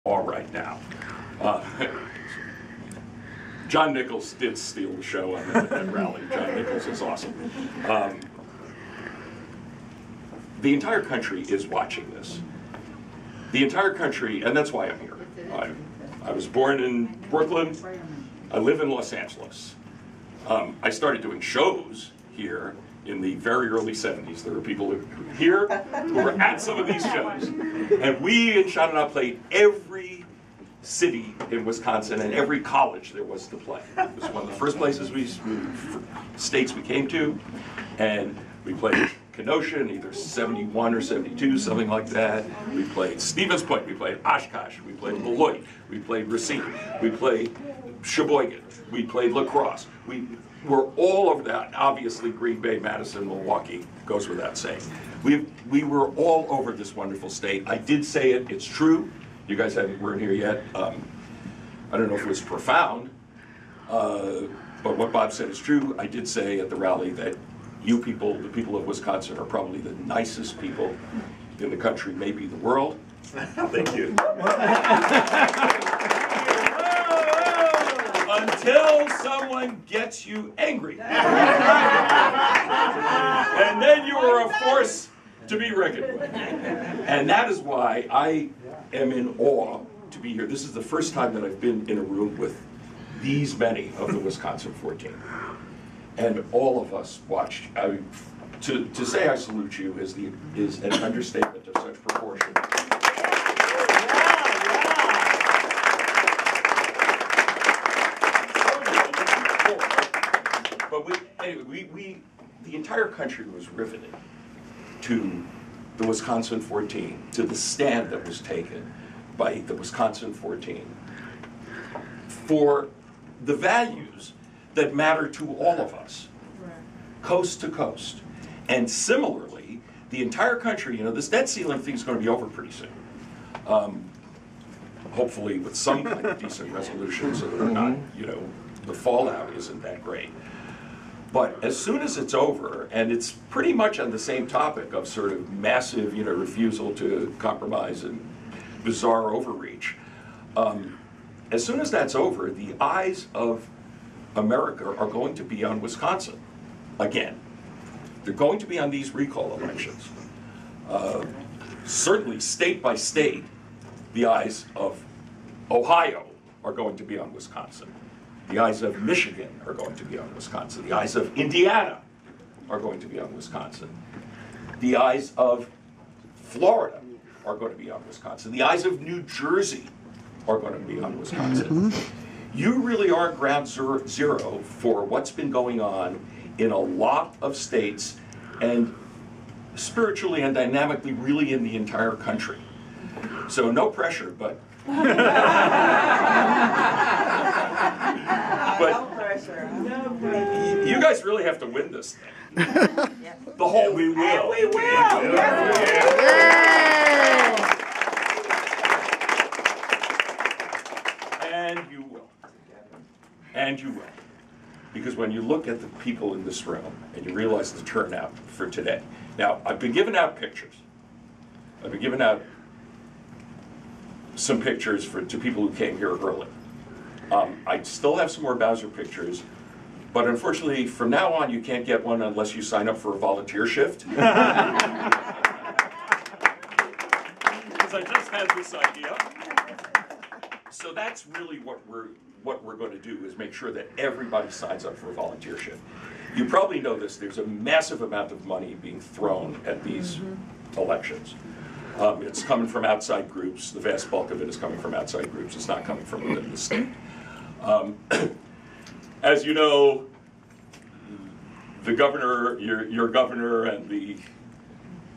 all right now. John Nichols did steal the show on that rally. John Nichols is awesome. The entire country is watching this. The entire country, and that's why I'm here. I was born in Brooklyn. I live in Los Angeles. I started doing shows here in the very early 70s. There were people here who were at some of these shows. And we in Shannon played every city in Wisconsin and every college there was to play. It was one of the first places states we came to. And we played Kenosha in either 71 or 72, something like that. We played Stevens Point, we played Oshkosh, we played Beloit, we played Racine, we played Sheboygan, we played La Crosse. We were all over that. Obviously Green Bay, Madison, Milwaukee goes without saying. We were all over this wonderful state. I did say it, it's true. You guys weren't here yet. I don't know if it was profound, but what Bob said is true. I did say at the rally that you people, the people of Wisconsin, are probably the nicest people in the country, maybe the world. Thank you. Until someone gets you angry. And then you are a force to be reckoned with. And that is why I am in awe to be here. This is the first time that I've been in a room with these many of the Wisconsin 14. And all of us watched. To say I salute you is an understatement of such proportion. But the entire country was riveted to the Wisconsin 14, to the stand that was taken by the Wisconsin 14 for the values that matter to all of us, coast to coast. And similarly, the entire country, this debt ceiling thing is going to be over pretty soon. Hopefully with some kind of decent resolution so that we're not, the fallout isn't that great. But as soon as it's over, and it's pretty much on the same topic of sort of massive, refusal to compromise and bizarre overreach, as soon as that's over, the eyes of America are going to be on Wisconsin again. They're going to be on these recall elections. Certainly, state by state, the eyes of Ohio are going to be on Wisconsin. The eyes of Michigan are going to be on Wisconsin. The eyes of Indiana are going to be on Wisconsin. The eyes of Florida are going to be on Wisconsin. The eyes of New Jersey are going to be on Wisconsin. You really are ground zero for what's been going on in a lot of states, and spiritually and dynamically really in the entire country. So no pressure, but no pressure. No pressure. You guys really have to win this thing. The whole we will. And we will. And you will. And you will. Because when you look at the people in this room and you realize the turnout for today. Now, I've been giving out pictures. I've been giving out some pictures to people who came here early. I still have some more Bowzer pictures, but unfortunately, from now on, you can't get one unless you sign up for a volunteer shift. Because I just had this idea. So that's really what we're going to do, is make sure that everybody signs up for a volunteer shift. You probably know this, there's a massive amount of money being thrown at these elections. It's coming from outside groups. The vast bulk of it is coming from outside groups. It's not coming from within the state. As you know, the governor, your governor, and the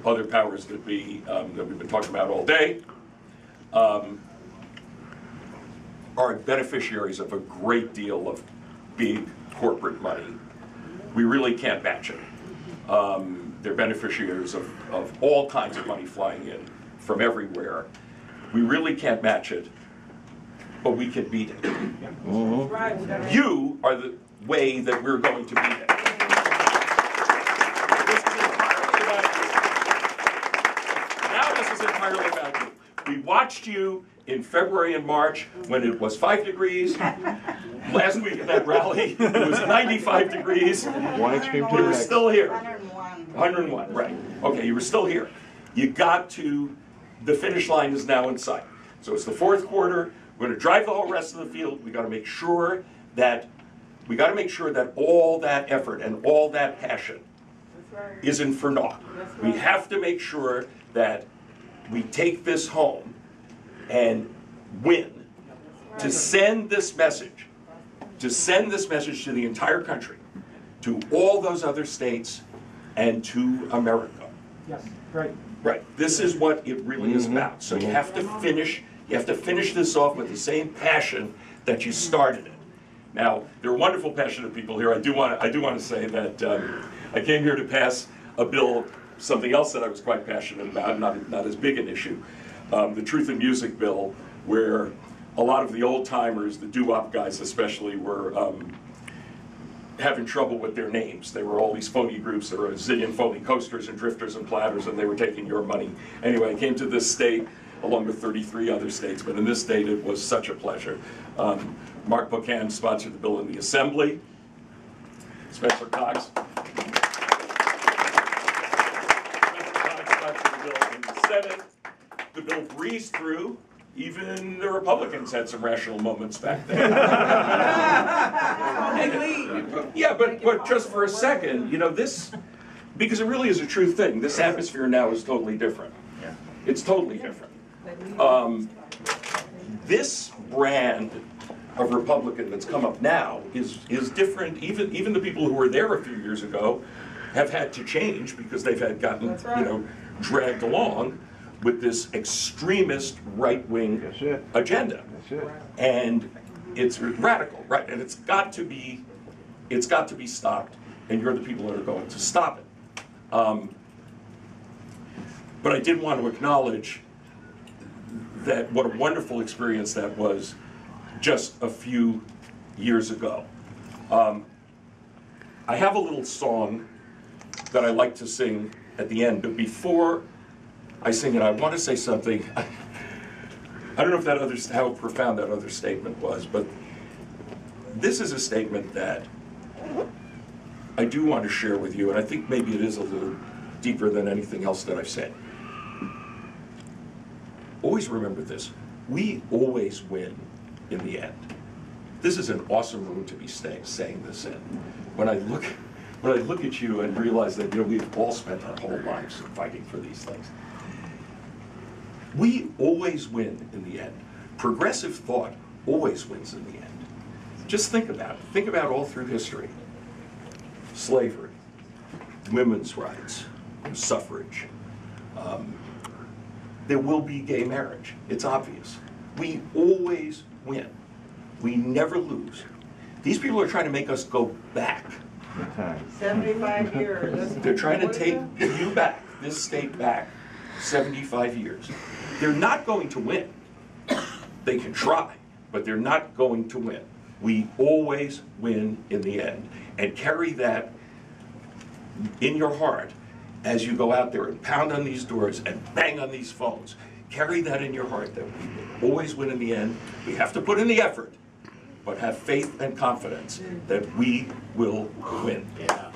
other powers that be that we've been talking about all day are beneficiaries of a great deal of big corporate money. We really can't match it. They're beneficiaries of all kinds of money flying in from everywhere. We really can't match it, but we can beat it. Mm-hmm. You are the way that we're going to beat it. This is entirely about you. Now this is entirely about you. We watched you in February and March when it was 5 degrees. Last week at that rally, it was 95 degrees. One extreme to You the were next. still here. 101. 101, right. Okay, you were still here. You got to, the finish line is now in sight. So it's the fourth quarter. We're going to drive the whole rest of the field. We got to make sure that all that effort and all that passion isn't for naught. We have to make sure that we take this home and win to send this message to the entire country, to all those other states, and to America. Yes, right. Right. This is what it really is about. So you have to finish this off with the same passion that you started it. Now, there are wonderful, passionate people here. I do want to say that I came here to pass a bill, something else that I was quite passionate about, not as big an issue, the Truth in Music bill, where a lot of the old timers, the doo-wop guys especially, were having trouble with their names. There were all these phony groups. There were a zillion phony coasters and drifters and platters, and they were taking your money. Anyway, I came to this state along with 33 other states, but in this state it was such a pleasure. Mark Buchan sponsored the bill in the Assembly. Spencer Cox sponsored the bill in the Senate. The bill breezed through. Even the Republicans had some rational moments back then. Yeah, but just for a second, you know, this, because it really is a true thing, this atmosphere now is totally different. It's totally different. This brand of Republican that's come up now is different. Even the people who were there a few years ago have had to change because they've had gotten, you know, dragged along with this extremist right-wing agenda. That's it. And it's radical, right? And it's got to be stopped, and you're the people that are going to stop it. But I did want to acknowledge that what a wonderful experience that was just a few years ago. I have a little song that I like to sing at the end, but before I sing it, I want to say something. I don't know if how profound that other statement was, but this is a statement that I do want to share with you, and I think maybe it is a little deeper than anything else that I've said. Always remember this: we always win in the end. This is an awesome room to be saying this in. When I look at you and realize that, you know, we've all spent our whole lives fighting for these things. We always win in the end. Progressive thought always wins in the end. Just think about it. Think about all through history. Slavery, women's rights, suffrage. There will be gay marriage. It's obvious. We always win. We never lose. These people are trying to make us go back. 75 years. They're trying to take you back, this state back, 75 years. They're not going to win. They can try, but they're not going to win. We always win in the end. And carry that in your heart as you go out there and pound on these doors and bang on these phones. Carry that in your heart that we will always win in the end. We have to put in the effort, but have faith and confidence that we will win. Yeah.